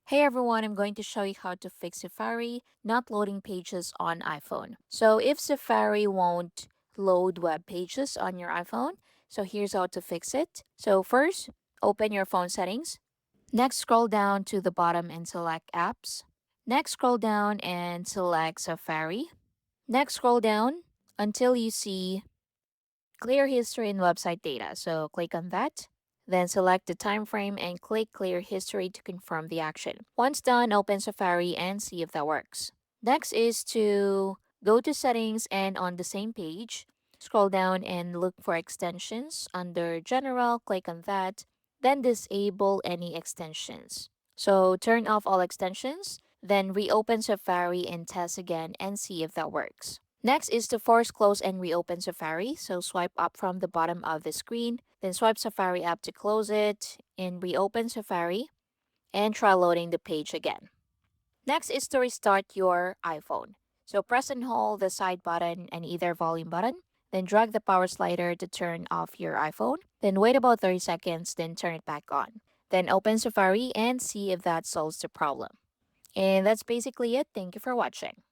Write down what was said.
Hey everyone, I'm going to show you how to fix Safari not loading pages on iPhone. So if Safari won't load web pages on your iPhone, so here's how to fix it. So first, open your phone settings. Next, scroll down to the bottom and select apps. Next, scroll down and select Safari. Next, scroll down until you see clear history and website data. So click on that. Then select the time frame and click clear history to confirm the action. Once done, open Safari and see if that works. Next is to go to settings and on the same page, scroll down and look for extensions. Under general, click on that. Then disable any extensions. So turn off all extensions, then reopen Safari and test again and see if that works. Next is to force close and reopen Safari. So swipe up from the bottom of the screen, then swipe Safari up to close it and reopen Safari and try loading the page again. Next is to restart your iPhone. So press and hold the side button and either volume button, then drag the power slider to turn off your iPhone, then wait about 30 seconds, then turn it back on. Then open Safari and see if that solves the problem. And that's basically it. Thank you for watching.